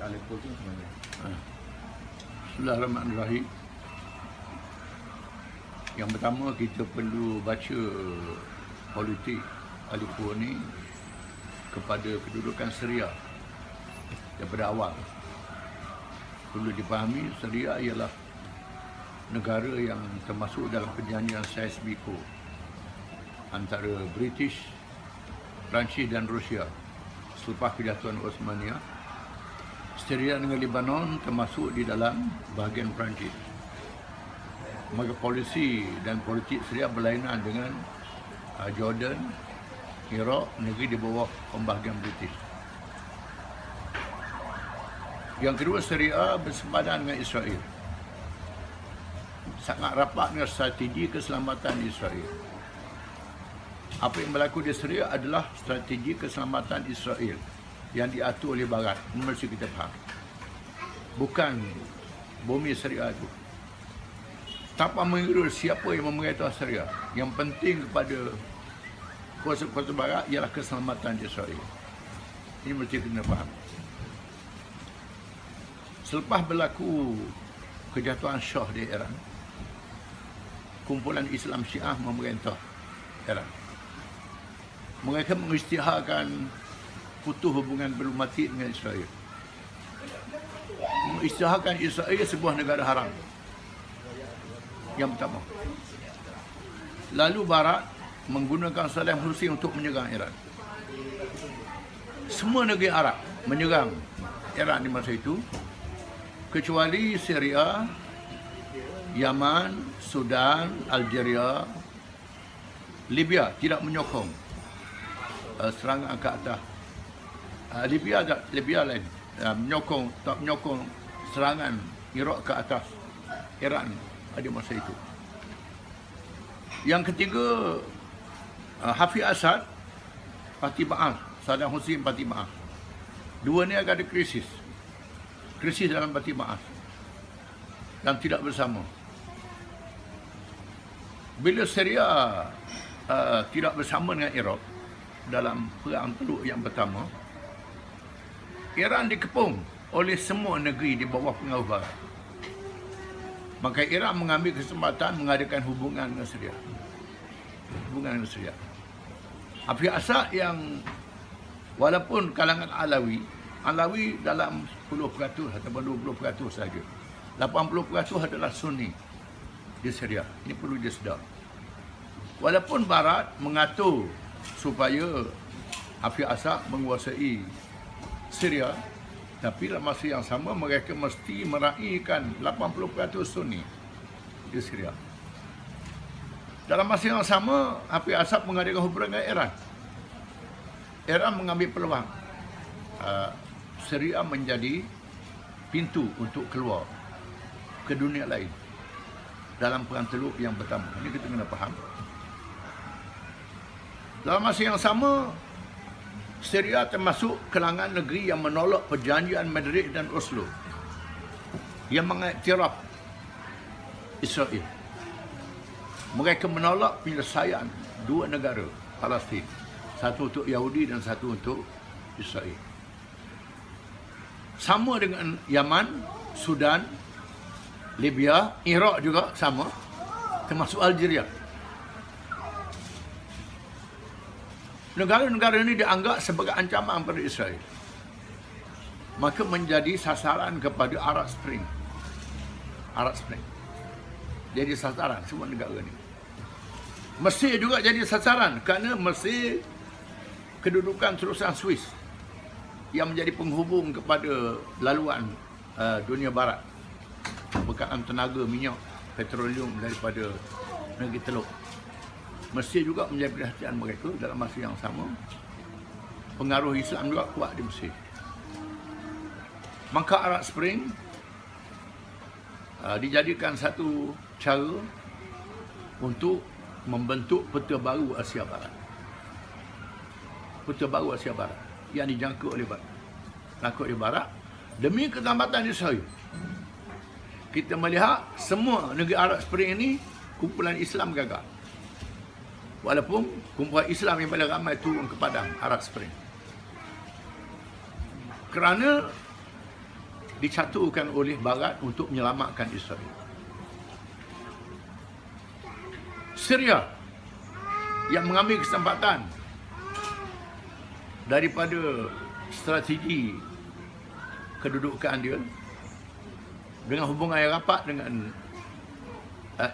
Aleppo tu macam mana? Bismillahirrahmanirrahim. Yang pertama, kita perlu baca politik Aleppo ni kepada kedudukan Syria daripada awal. Perlu dipahami, Syria ialah negara yang termasuk dalam perjanjian Sykes-Picot antara British, Perancis dan Rusia selepas kejatuhan Osmania. Syria dengan Lebanon termasuk di dalam bahagian Perancis. Maka polisi dan politik Syria berlainan dengan Jordan, Iraq, negeri di bawah pembahagian British. Yang kedua, Syria bersepadan dengan Israel. Sangat rapat dengan strategi keselamatan Israel. Apa yang berlaku di Syria adalah strategi keselamatan Israel yang diatur oleh Barat. Mesti kita faham. Bukan bumi Syria itu. Tanpa mengira siapa yang memerintah Syria. Yang penting kepada kuasa-kuasa Barat ialah keselamatan Israel. Ini mesti kita faham. Selepas berlaku kejatuhan Shah di Iran, kumpulan Islam Syiah memerintah Iran. Mereka mengisytiharkan putus hubungan diplomatik dengan Israel. Mengisytiharkan Israel sebuah negara haram. Yang pertama. Lalu Barat menggunakan Saddam Hussein untuk menyerang Iran. Semua negeri Arab menyerang Iran di masa itu, kecuali Syria, Yaman, Sudan, Algeria, Libya tidak menyokong serangan ke atas. Libya lain tak menyokong serangan Iraq ke atas Iran pada masa itu. Yang ketiga, Hafiz Assad, Parti Ba'ath, Saddam Hussein, Parti Ba'ath. Dua ni agak ada krisis dalam Parti Ba'ath dan tidak bersama. Bila Syria tidak bersama dengan Iraq dalam perang Teluk yang pertama, Iran dikepung oleh semua negeri di bawah pengaruh Barat. Maka Iran mengambil kesempatan mengadakan hubungan dengan Syria. Hafiz Assad yang walaupun kalangan Alawi dalam 10% ataupun 20% saja. 80% adalah Sunni di Syria. Ini perlu disedar. Walaupun Barat mengatur supaya Hafiz Assad menguasai Syria, tapi dalam masa yang sama mereka mesti meraihkan 80% Sunni di Syria. Dalam masa yang sama, Hafiz Assad mengadakan hubungan dengan Iran. Iran mengambil peluang Syria menjadi pintu untuk keluar ke dunia lain dalam perang Teluk yang pertama. Ini kita kena faham. Dalam masa yang sama, Syria termasuk kalangan negeri yang menolak perjanjian Madrid dan Oslo yang mengiktiraf Israel. Mereka menolak penyelesaian dua negara Palestin, satu untuk Yahudi dan satu untuk Israel. Sama dengan Yaman, Sudan, Libya, Iraq juga sama, termasuk Algeria. Negara-negara ini dianggap sebagai ancaman pada Israel. Maka menjadi sasaran kepada Arab Spring. Jadi sasaran semua negara ini. Mesir juga jadi sasaran kerana Mesir kedudukan terusan Swiss yang menjadi penghubung kepada laluan dunia barat, berkaitan tenaga minyak petroleum daripada negeri Teluk. Mesir juga menjadi perhatian mereka dalam masa yang sama. Pengaruh Islam juga kuat di Mesir. Maka Arab Spring dijadikan satu cara untuk membentuk peta baru Asia Barat. Peta baru Asia Barat yang dijangka oleh Barat demi keselamatan Israel. Kita melihat semua negeri Arab Spring ini kumpulan Islam gagal. Walaupun kumpulan Islam yang paling ramai turun ke padang Arab Spring. Kerana dicaturkan oleh Barat untuk menyelamatkan Israel. Syria yang mengambil kesempatan daripada strategi kedudukan dia dengan hubungan yang rapat dengan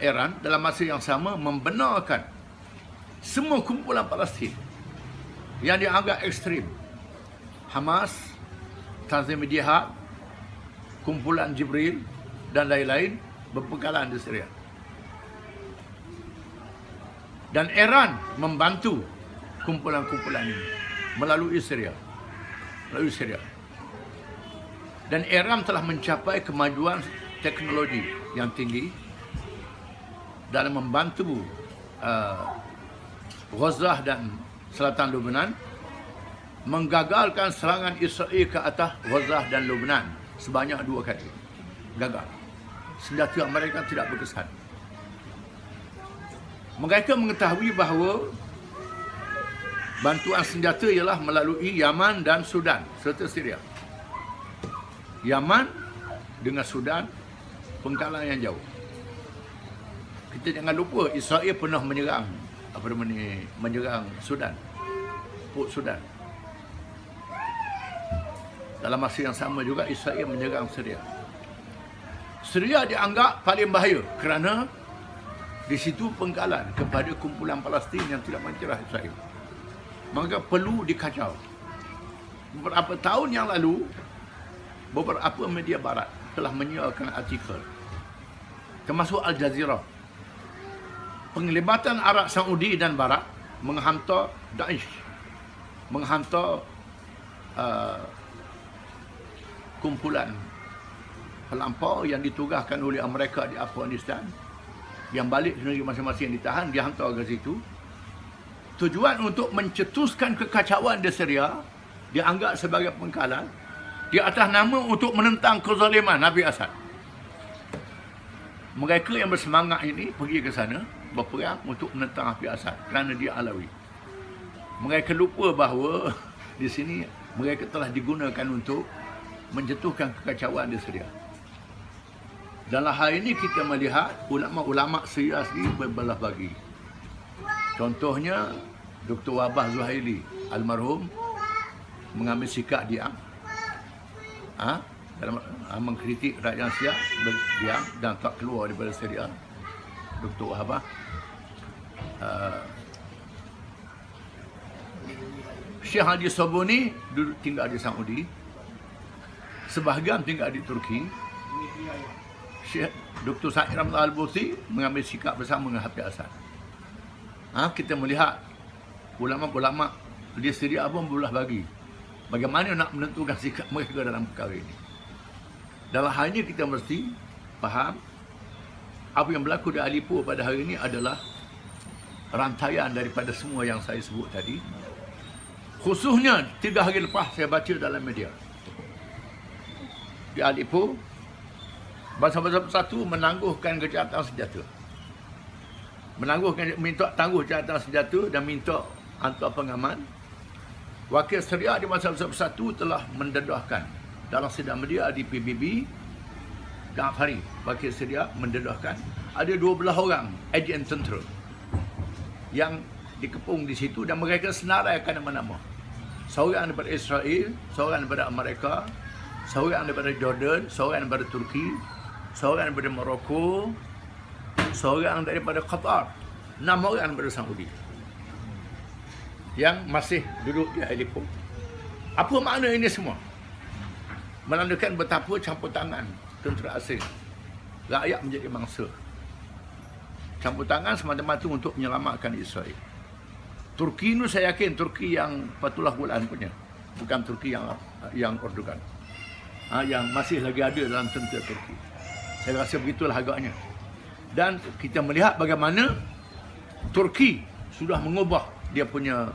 Iran, dalam masa yang sama membenarkan semua kumpulan Palestin yang dianggap ekstrim, Hamas, Tanzim Jihad, kumpulan Jibril dan lain-lain berpenggalan di Syria. Dan Iran membantu kumpulan-kumpulan ini melalui Syria. Dan Iran telah mencapai kemajuan teknologi yang tinggi dalam membantu Gaza dan Selatan Lebanon menggagalkan serangan Israel ke atas Gaza dan Lebanon sebanyak 2 kali. Gagal. Senjata mereka tidak berkesan. Mereka mengetahui bahawa bantuan senjata ialah melalui Yaman dan Sudan serta Syria. Yaman dengan Sudan pengkalan yang jauh. Kita jangan lupa Israel pernah menyerang menyerang Sudan, Port Sudan. Dalam masa yang sama juga Israel menyerang Syria. Syria dianggap paling bahaya kerana di situ pengkalan kepada kumpulan Palestin yang tidak mencerah Israel. Maka perlu dikacau. Beberapa tahun yang lalu, beberapa media barat telah menyiarkan artikel, termasuk Al Jazeera, penglibatan Arab Saudi dan Barat menghantar Daesh, menghantar kumpulan pelampau yang ditugaskan oleh Amerika di Afghanistan, yang balik ke negeri masing-masing yang ditahan, dihantar ke situ. Tujuan untuk mencetuskan kekacauan di Syria, dianggap sebagai pengkalan, di atas nama untuk menentang kezaliman Nabi Asad. Mereka yang bersemangat ini pergi ke sana berperang untuk menentang Nabi Asad kerana dia Alawi. Mereka lupa bahawa di sini mereka telah digunakan untuk menjatuhkan kekacauan di Syria. Dalam hal ini kita melihat ulama-ulama Syria sendiri berbelah bagi. Contohnya Dr. Wabah Zuhaili almarhum mengambil sikap diam, dalam mengkritik rakyat Syria, berdiam dan tak keluar daripada Syria. Dr. Wabah Syekh Haji Sobuni duduk tinggal di Saudi, sebahagian tinggal di Turki. Syekh Dr. Sa'id Ramzan Al-Buthi mengambil sikap bersama dengan Hafiz Asad. Kita melihat ulama-ulama di Syria pun berbelah bagi bagaimana nak menentukan sikap mereka dalam perkara ini. Dalam hal ini kita mesti faham apa yang berlaku di Aleppo pada hari ini adalah rantaian daripada semua yang saya sebut tadi. Khususnya 3 hari lepas saya baca dalam media di Aleppo, bangsa-bangsa bersatu menangguhkan kejahatan senjata, minta tangguh kejahatan senjata dan minta hantar pengaman. Wakil Syria di Bangsa-Bangsa Bersatu telah mendedahkan dalam sidang media di PBB, Ghaffari, wakil Syria mendedahkan ada 12 orang ejen tentera yang dikepung di situ dan mereka senaraikan nama-nama. Seorang daripada Israel, seorang daripada Amerika, seorang daripada Jordan, seorang daripada Turki, seorang daripada Morocco, seorang daripada Qatar, 6 orang daripada Saudi yang masih duduk di Aleppo. Apa makna ini semua? Menandakan betapa campur tangan tentera asing rakyat menjadi mangsa. Campur tangan semata-mata untuk menyelamatkan Israel. Turki ini saya yakin Turki yang Fethullah Gulen punya, bukan Turki yang Erdogan, yang masih lagi ada dalam tentera Turki. Saya rasa begitulah agaknya. Dan kita melihat bagaimana Turki sudah mengubah dia punya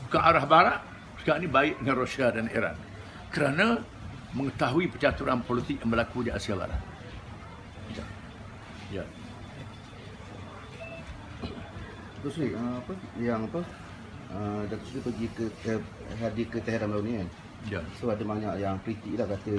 ke arah barat sekarang ini baik dengan Rusia dan Iran kerana mengetahui percaturan politik yang berlaku di Asia Barat. Ya. Terus ni Datuk Seri pergi ke hadir ke Tehran baru ni kan. Ya. So ada banyak yang kritik lah kata